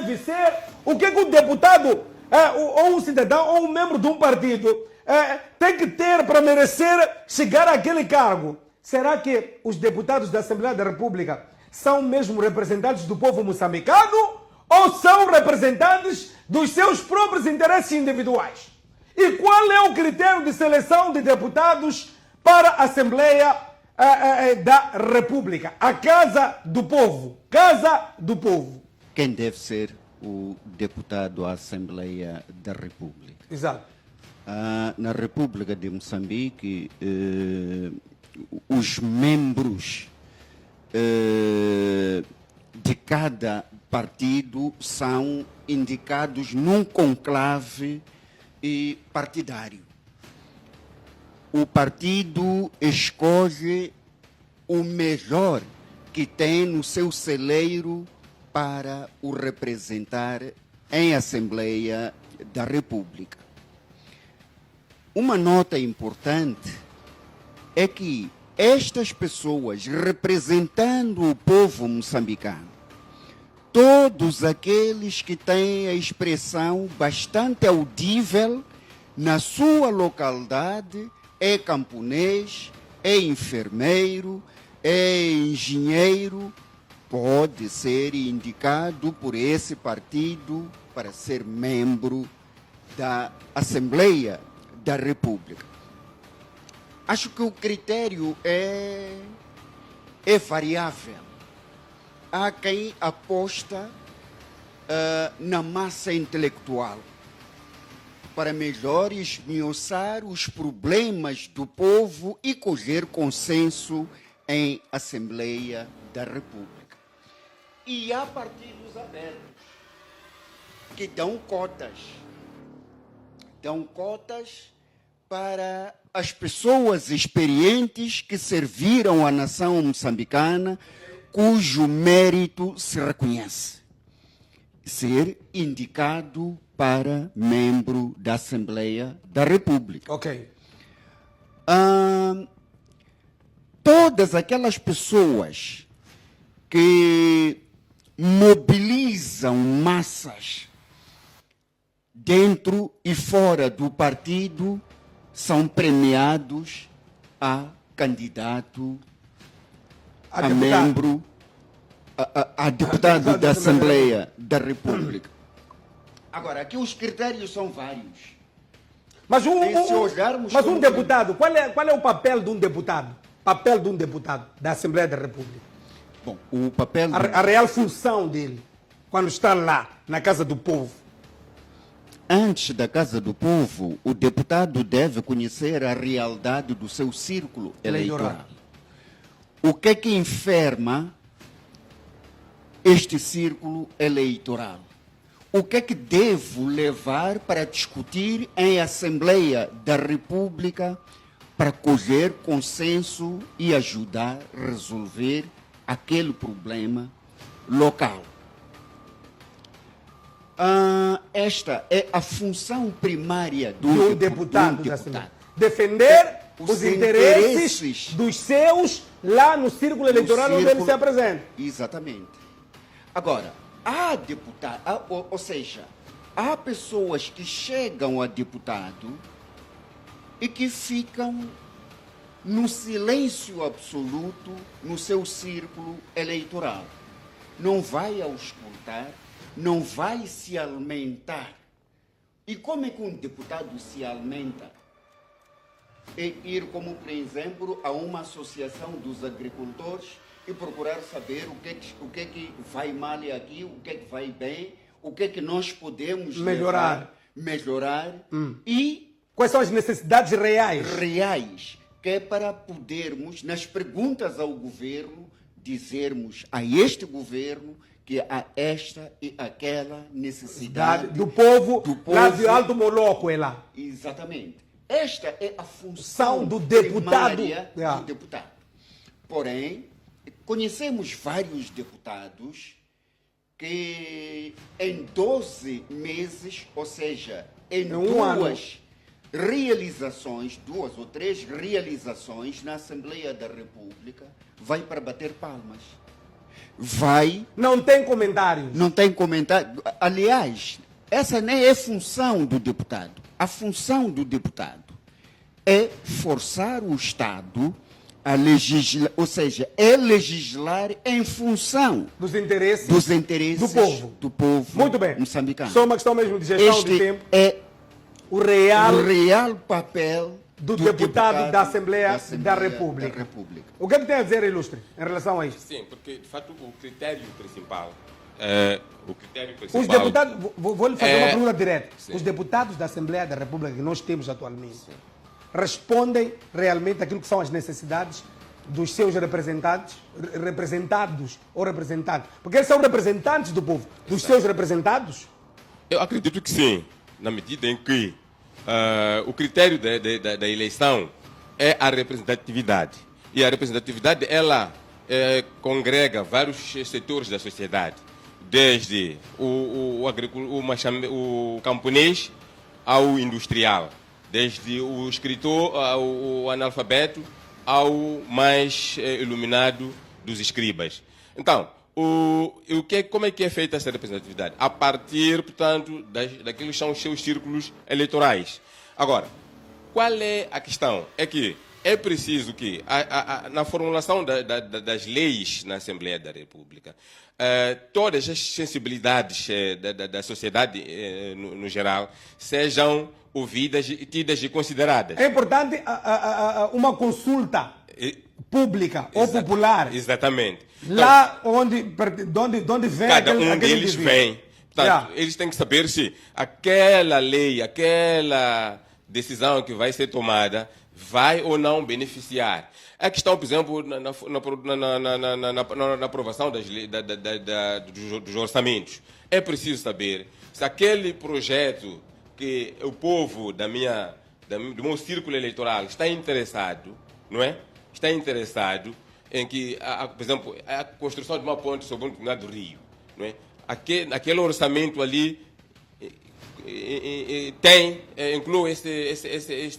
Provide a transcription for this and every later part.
deve ser, o que o deputado, ou um cidadão, ou um membro de um partido tem que ter para merecer chegar àquele cargo. Será que os deputados da Assembleia da República são mesmo representantes do povo moçambicano ou são representantes dos seus próprios interesses individuais? E qual é o critério de seleção de deputados para a Assembleia da República? A Casa do Povo. Casa do Povo. Quem deve ser o deputado à Assembleia da República? Exato. Na República de Moçambique, os membros de cada partido são indicados num conclave partidário. O partido escolhe o melhor que tem no seu celeiro para o representar em Assembleia da República. Uma nota importante é que estas pessoas representando o povo moçambicano, todos aqueles que têm a expressão bastante audível na sua localidade, é camponês, é enfermeiro, é engenheiro, pode ser indicado por esse partido para ser membro da Assembleia da República. Acho que o critério é variável. Há quem aposta na massa intelectual para melhor esmiuçar os problemas do povo e colher consenso em Assembleia da República. E há partidos abertos que dão cotas para as pessoas experientes que serviram à nação moçambicana, cujo mérito se reconhece. Ser indicado para membro da Assembleia da República. Ok. Todas aquelas pessoas que mobilizam massas dentro e fora do partido são premiados a candidato, a membro, a deputado da Assembleia da República. Agora, aqui os critérios são vários. Mas um deputado, qual é o papel de um deputado? Papel de um deputado da Assembleia da República. Bom, o papel... A real função dele, quando está lá, na Casa do Povo. Antes da Casa do Povo, o deputado deve conhecer a realidade do seu círculo eleitoral. O que é que enferma este círculo eleitoral? O que é que devo levar para discutir em Assembleia da República para colher consenso e ajudar a resolver aquele problema local? Esta é a função primária do deputado. Defender os interesses dos seus lá no círculo eleitoral onde ele se apresenta. Exatamente. Agora, há deputado, ou seja, há pessoas que chegam a deputado e que ficam no silêncio absoluto no seu círculo eleitoral. Não vai auscultar, não vai se alimentar. E como é que um deputado se alimenta? É ir, como por exemplo, a uma associação dos agricultores e procurar saber o que é que vai mal aqui, o que é que vai bem, o que é que nós podemos melhorar e quais são as necessidades reais, que é para podermos, nas perguntas ao governo, dizermos a este governo que há esta e aquela necessidade do povo lá de Alto Moloco, é lá. Exatamente. Esta é a função do deputado. Do deputado. Porém, conhecemos vários deputados que em 12 meses, ou seja, em duas ou três realizações na Assembleia da República, vai para bater palmas. vai... Não tem comentários. Não tem comentário. Aliás, essa nem é função do deputado. A função do deputado é forçar o Estado a legislar, ou seja, é legislar em função Dos interesses do povo Muito bem. moçambicano. Só uma questão mesmo de gestão de Este tempo. é O real o real papel do deputado da Assembleia da República. da República. O que é que tem a dizer, Ilustre, em relação a isto? Sim, porque de fato o critério principal. Os deputados, vou lhe fazer uma pergunta direta. Sim. Os deputados da Assembleia da República que nós temos atualmente respondem realmente àquilo que são as necessidades dos seus representados ou representantes? Porque eles são representantes do povo, dos seus representados? Eu acredito que sim, na medida em que o critério da eleição é a representatividade. E a representatividade, ela congrega vários setores da sociedade, desde o camponês ao industrial, desde o escritor, o analfabeto, ao mais iluminado dos escribas. Então, como é que é feita essa representatividade? A partir, portanto, daqueles que são os seus círculos eleitorais. Agora, qual é a questão? É que é preciso que, na formulação das leis na Assembleia da República, todas as sensibilidades da sociedade, no geral, sejam ouvidas, tidas e consideradas. É importante uma consulta pública ou popular. Exatamente. Lá onde vem Cada aquele deles indivíduo. vem. Portanto, eles têm que saber se aquela lei, aquela decisão que vai ser tomada vai ou não beneficiar. A questão, por exemplo, na aprovação dos orçamentos. É preciso saber se aquele projeto que o povo do meu círculo eleitoral está interessado, não é? Está interessado em que, por exemplo, a construção de uma ponte sobre um determinado rio, não é? Aquele orçamento ali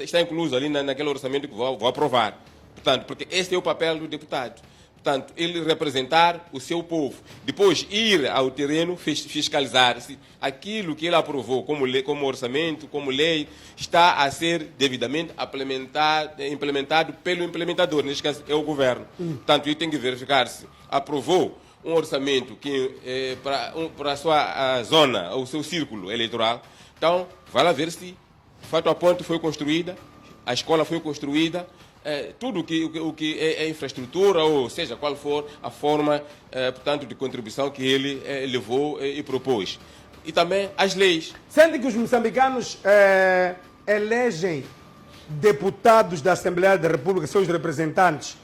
está incluso ali naquele orçamento que vou aprovar. Portanto, porque esse é o papel do deputado. Portanto, ele representar o seu povo. Depois, ir ao terreno, fiscalizar se aquilo que ele aprovou como orçamento, como lei, está a ser devidamente implementado pelo implementador. Neste caso, é o governo. Portanto, ele tem que verificar se aprovou um orçamento que para a sua zona, o seu círculo eleitoral. Então, vai lá ver se, de fato, a ponte foi construída, a escola foi construída, tudo o que é infraestrutura, ou seja, qual for a forma, portanto, de contribuição que ele levou e propôs. E também as leis. Sente que os moçambicanos elegem deputados da Assembleia da República, seus representantes,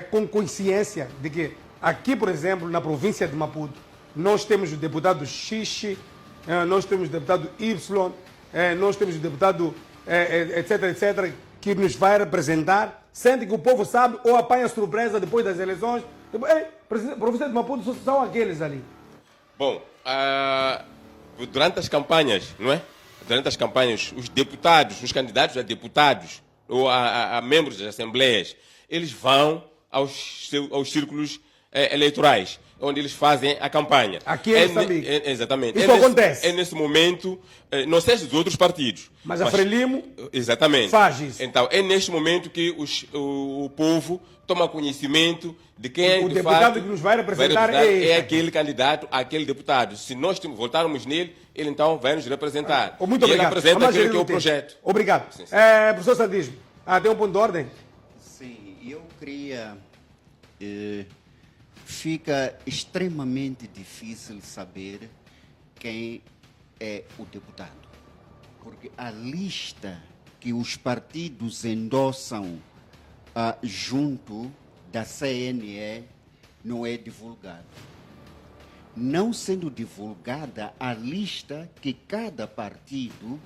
com consciência de que aqui, por exemplo, na província de Maputo, nós temos o deputado X, nós temos o deputado Y, nós temos o deputado etc, etc, que nos vai representar. Sente que o povo sabe ou apanha surpresa depois das eleições. Província de Maputo são aqueles ali. Bom, durante as campanhas, não é? Durante as campanhas, os deputados, os candidatos a deputados ou a membros das assembleias, eles vão aos círculos eleitorais, onde eles fazem a campanha. Aqui em Moçambique. Exatamente. Isso acontece. É nesse momento, não sei se dos outros partidos. Mas a Frelimo exatamente. faz isso. Então, é neste momento que o povo toma conhecimento de quem O de deputado fato que nos vai representar é esse. aquele candidato, aquele deputado. Se nós votarmos nele, ele então vai nos representar. Muito e ele obrigado. apresenta Vamos aquele gerir que é o tempo. projeto. Obrigado. Sim, sim. Professor Sandismo, tem um ponto de ordem? Sim, eu queria... fica extremamente difícil saber quem é o deputado. Porque a lista que os partidos endossam junto da CNE não é divulgada. Não sendo divulgada a lista que cada partido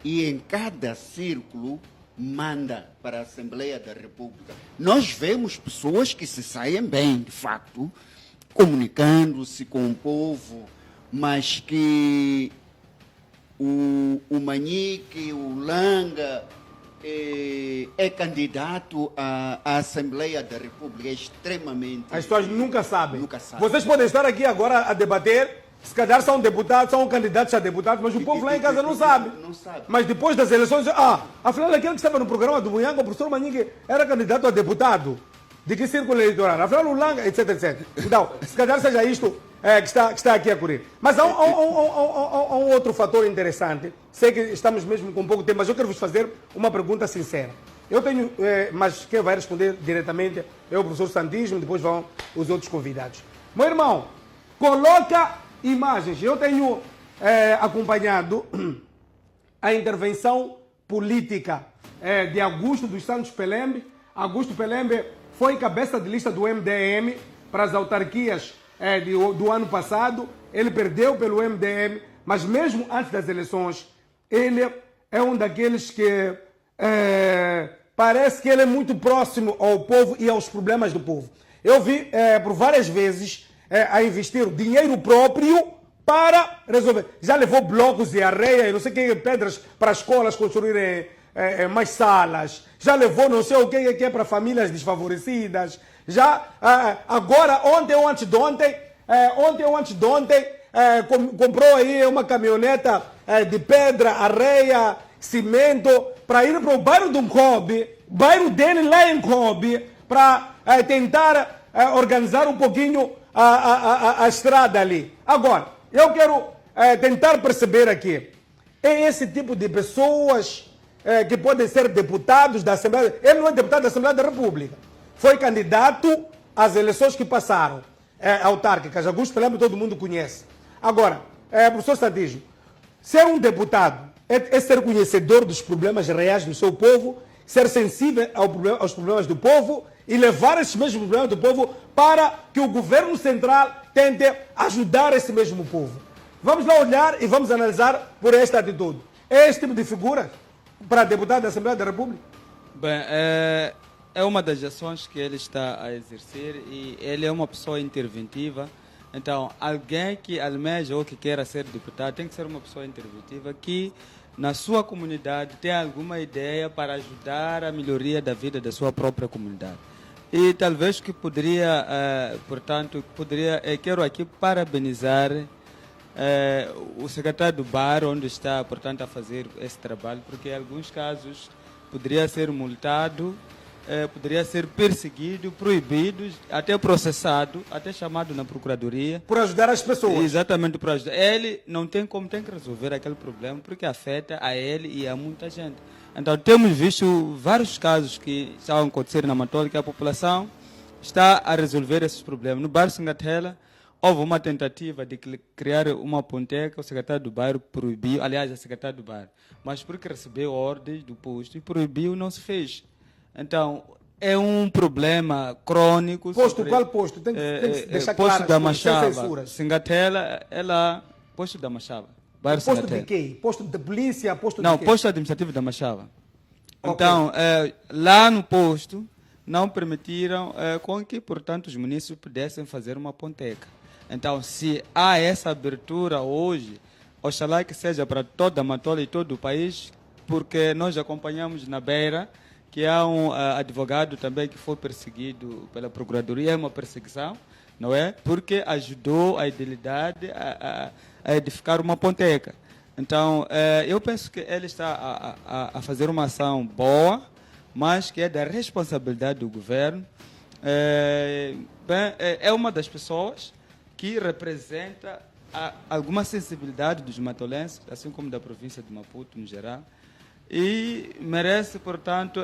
e em cada círculo manda para a Assembleia da República. Nós vemos pessoas que se saem bem, de facto, comunicando-se com o povo, mas que o Manique, o Langa, é candidato à Assembleia da República, é extremamente... As pessoas nunca sabem. Nunca sabem. Vocês podem estar aqui agora a debater, se calhar são deputados, são candidatos a deputados, mas o povo lá em casa não sabe. Não sabe. Mas depois das eleições, afinal aquele que estava no programa do Munhanga, o professor Maningue, era candidato a deputado. De que círculo eleitoral? Afinal o Langa, etc, etc. Então, se calhar seja isto que está aqui a correr. Mas há um outro fator interessante. Sei que estamos mesmo com pouco tempo, mas eu quero vos fazer uma pergunta sincera. Eu tenho, mas quem vai responder diretamente é o professor Santismo, depois vão os outros convidados. Meu irmão, coloca imagens. Eu tenho acompanhado a intervenção política de Augusto dos Santos Pelembe. Augusto Pelembe foi cabeça de lista do MDM para as autarquias do ano passado. Ele perdeu pelo MDM, mas mesmo antes das eleições, ele é um daqueles que parece que ele é muito próximo ao povo e aos problemas do povo. Eu vi por várias vezes a investir dinheiro próprio para resolver. Já levou blocos de areia e não sei o que, pedras para as escolas construírem mais salas. Já levou não sei o que é para famílias desfavorecidas. Já, agora, ontem ou antes de ontem, comprou aí uma caminhoneta de pedra, areia, cimento, para ir para o bairro do Nkobe, bairro dele lá em Nkobe, para tentar organizar um pouquinho a estrada ali. Agora, eu quero tentar perceber aqui, é esse tipo de pessoas que podem ser deputados da Assembleia. Ele não é deputado da Assembleia da República. Foi candidato às eleições que passaram, autárquicas. Augusto Pelembe todo mundo conhece. Agora, professor Santismo, ser um deputado é ser conhecedor dos problemas reais do seu povo, ser sensível aos problemas do povo e levar esses mesmos problemas do povo para que o governo central tente ajudar esse mesmo povo. Vamos lá olhar e vamos analisar por esta atitude. É esse tipo de figura para deputado da Assembleia da República? Bem, é uma das ações que ele está a exercer e ele é uma pessoa interventiva. Então, alguém que almeja ou que queira ser deputado tem que ser uma pessoa interventiva que, na sua comunidade, tem alguma ideia para ajudar a melhoria da vida da sua própria comunidade. E talvez que poderia, quero aqui parabenizar o secretário do Bar, onde está, portanto, a fazer esse trabalho, porque em alguns casos poderia ser multado, poderia ser perseguido, proibido, até processado, até chamado na procuradoria. Por ajudar as pessoas. Exatamente, por ajudar. Ele não tem como, tem que resolver aquele problema, porque afeta a ele e a muita gente. Então, temos visto vários casos que estão a acontecer na Matola, que a população está a resolver esses problemas. No bairro Singatela, houve uma tentativa de criar uma ponteca, o secretário do bairro proibiu, aliás, a secretária do bairro, mas porque recebeu ordens do posto e proibiu, não se fez. Então, é um problema crônico. Posto, qual posto? Tem que deixar posto claro, da sem Machava, censuras. Singatela, posto da Machava. Bairro Posto Singatela. de quê? Posto de polícia? Posto Não, de quê? posto administrativo da Machava. Ok. Então, lá no posto, não permitiram com que, portanto, os munícipes pudessem fazer uma ponteca. Então, se há essa abertura hoje, oxalá que seja para toda a Matola e todo o país, porque nós acompanhamos na Beira que há um advogado também que foi perseguido pela Procuradoria, é uma perseguição, não é? Porque ajudou a idilidade a edificar uma ponteca. Então, eu penso que ele está a fazer uma ação boa, mas que é da responsabilidade do governo. É uma das pessoas que representa alguma sensibilidade dos matolenses, assim como da província de Maputo, no geral, e merece, portanto,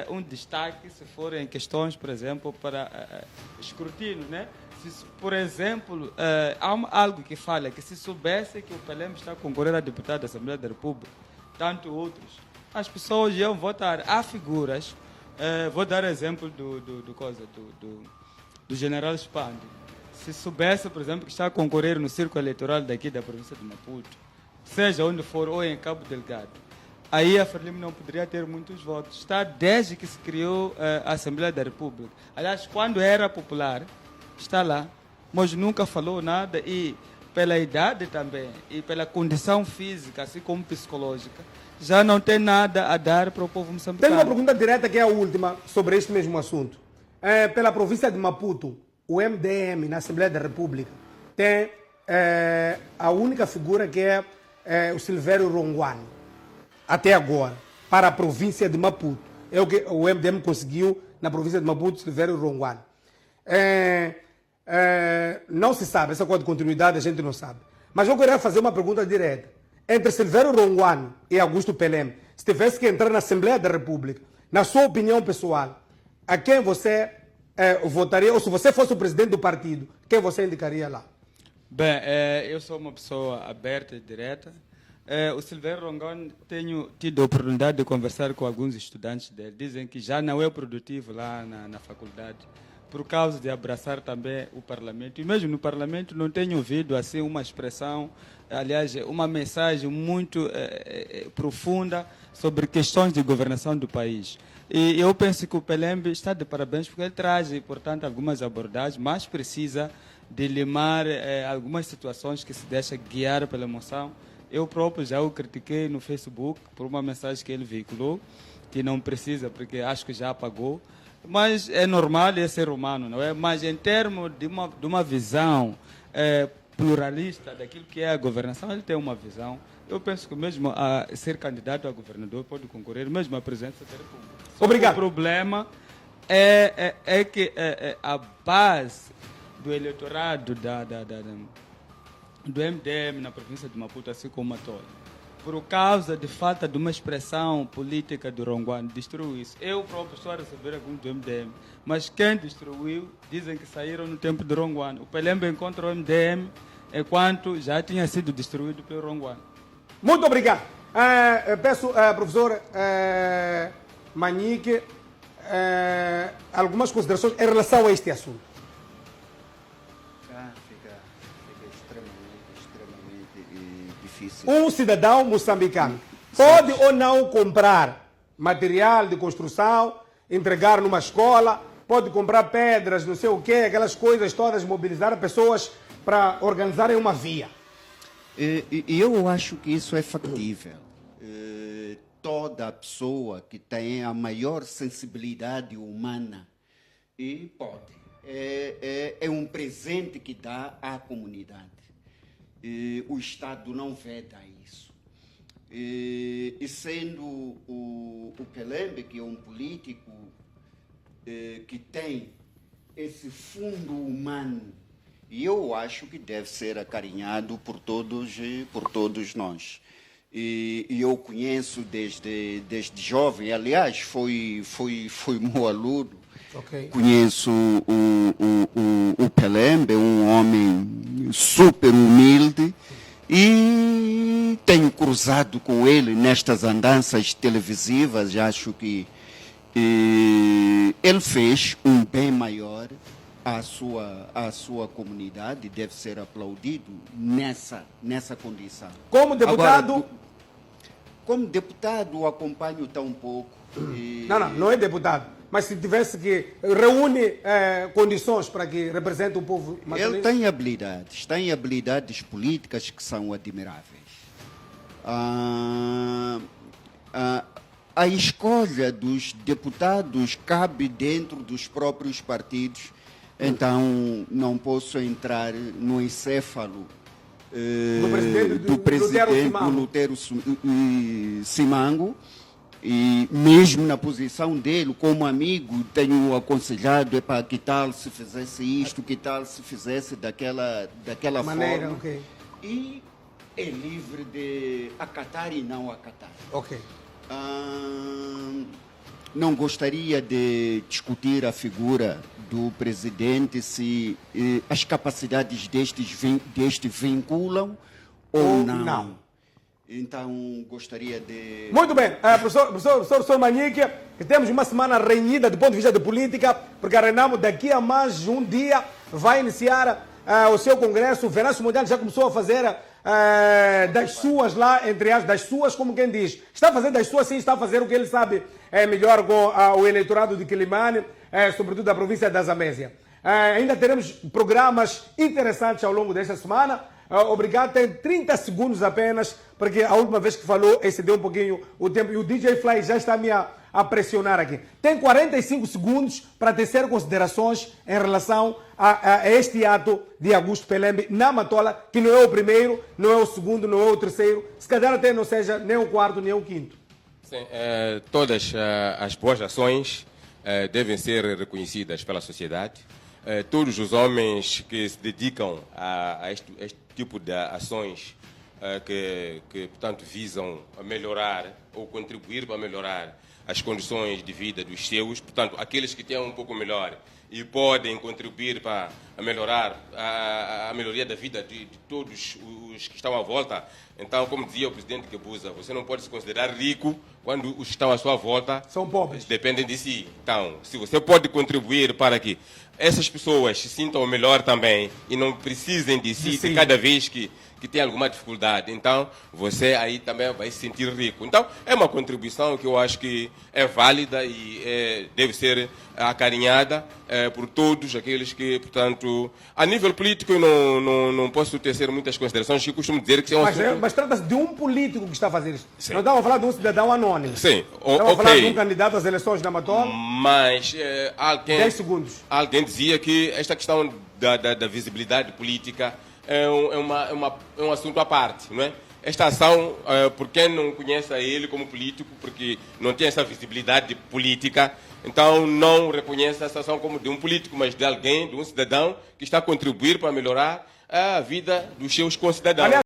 um destaque se for em questões, por exemplo, para escrutínio, né? Se, por exemplo, há algo que fala que se soubesse que o Pelembe está a concorrer a deputado da Assembleia da República, tanto outros, as pessoas iam votar. Há figuras, vou dar exemplo do general Spande. Se soubesse, por exemplo, que está a concorrer no círculo eleitoral daqui da província de Maputo, seja onde for, ou em Cabo Delgado, aí a Frelimo não poderia ter muitos votos. Está desde que se criou a Assembleia da República. Aliás, quando era popular, está lá, mas nunca falou nada e pela idade também e pela condição física, assim como psicológica, já não tem nada a dar para o povo moçambicano. Tenho uma pergunta direta que é a última sobre este mesmo assunto. Pela província de Maputo, o MDM na Assembleia da República tem a única figura que é o Silvério Ronguane, até agora, para a província de Maputo. É o que o MDM conseguiu na província de Maputo, Silvério Ronguane. Não se sabe, essa coisa de continuidade a gente não sabe. Mas eu queria fazer uma pergunta direta. Entre Silvério Ronguane e Augusto Pelém, se tivesse que entrar na Assembleia da República, na sua opinião pessoal, a quem você votaria, ou se você fosse o presidente do partido, quem você indicaria lá? Bem, eu sou uma pessoa aberta e direta. O Silvério Ronguane, tenho tido a oportunidade de conversar com alguns estudantes dele. Dizem que já não é produtivo lá na faculdade, por causa de abraçar também o parlamento. E mesmo no parlamento não tenho ouvido assim uma expressão, aliás, uma mensagem muito profunda sobre questões de governação do país. E eu penso que o Pelembe está de parabéns porque ele traz, portanto, algumas abordagens, mas precisa de limar algumas situações que se deixa guiar pela emoção. Eu próprio já o critiquei no Facebook por uma mensagem que ele veiculou, que não precisa, porque acho que já apagou. Mas é normal, é ser humano, não é? Mas em termos de uma visão pluralista daquilo que é a governação, ele tem uma visão. Eu penso que mesmo a ser candidato a governador pode concorrer, mesmo à presidência da República. Obrigado. O problema é que a base do eleitorado do MDM na província de Maputo, assim como a toda, por causa de falta de uma expressão política do Ronguane, destruiu isso. Eu próprio estou a receber alguns do MDM, mas quem destruiu dizem que saíram no tempo do Ronguane. O Pelembe encontra o MDM enquanto já tinha sido destruído pelo Ronguane. Muito obrigado. Peço, professor Manique, algumas considerações em relação a este assunto. Fica extremamente difícil. Um cidadão moçambicano pode ou não comprar material de construção, entregar numa escola, pode comprar pedras, não sei o quê, aquelas coisas todas, mobilizar pessoas para organizarem uma via. E eu acho que isso é factível. Toda pessoa que tem a maior sensibilidade humana e pode. É um presente que dá à comunidade. O Estado não veda isso. E sendo o Pelembe, que é um político que tem esse fundo humano, e eu acho que deve ser acarinhado por todos nós. E eu conheço desde jovem, aliás, foi meu aluno. Okay. Conheço o Pelembe, um homem super humilde, e tenho cruzado com ele nestas andanças televisivas. Acho que ele fez um bem maior à sua comunidade, deve ser aplaudido nessa condição. Como deputado... Agora, como deputado, acompanho tão pouco. Não é deputado. Mas se tivesse que reúne condições para que represente o povo mapuchense. Ele tem habilidades políticas que são admiráveis. A escolha dos deputados cabe dentro dos próprios partidos, então não posso entrar no encéfalo do presidente Lutero Simango. E mesmo na posição dele, como amigo, tenho aconselhado, que tal se fizesse isto, que tal se fizesse daquela maneira, forma. okay. E é livre de acatar e não acatar. Ok. Não gostaria de discutir a figura do presidente, se as capacidades deste vinculam ou não. Então, gostaria de... Muito bem. Professor Manique, que temos uma semana renhida do ponto de vista de política, porque a Renamo daqui a mais um dia vai iniciar o seu congresso. O Venâncio Mundial já começou a fazer das suas lá, entre as das suas, como quem diz. Está a fazer das suas, sim, está a fazer o que ele sabe melhor com o eleitorado de Quilimane, sobretudo da província da Zambésia. Ainda teremos programas interessantes ao longo desta semana. Obrigado, tem 30 segundos apenas, porque a última vez que falou excedeu um pouquinho o tempo e o DJ Fly já está a pressionar aqui. Tem 45 segundos para tecer considerações em relação a este ato de Augusto Pelembe na Matola, que não é o primeiro, não é o segundo, não é o terceiro, se calhar até não seja nem o quarto, nem o quinto. Sim, todas as boas ações devem ser reconhecidas pela sociedade. Todos os homens que se dedicam a este tipo de ações que, portanto, visam a melhorar ou contribuir para melhorar as condições de vida dos seus, portanto, aqueles que têm um pouco melhor e podem contribuir para melhorar a melhoria da vida de todos os que estão à volta. Então, como dizia o presidente Guebuza, você não pode se considerar rico quando os que estão à sua volta são pobres. Dependem de si. Então, se você pode contribuir para que essas pessoas se sintam melhor também e não precisem de si de cada vez que tem alguma dificuldade, então você aí também vai se sentir rico. Então, é uma contribuição que eu acho que é válida e deve ser acarinhada por todos aqueles que, portanto, a nível político eu não posso tecer muitas considerações, que costumo dizer que é um assunto... Mas trata-se de um político que está a fazer isso. Sim. Não estamos a falar de um cidadão anônimo. Sim, estamos a falar de um candidato às eleições na Matola. Mas 10 segundos. Alguém dizia que esta questão da visibilidade política é um assunto à parte, não é? Esta ação, por quem não conhece a ele como político, porque não tem essa visibilidade política, então não reconhece essa ação como de um político, mas de alguém, de um cidadão que está a contribuir para melhorar a vida dos seus concidadãos.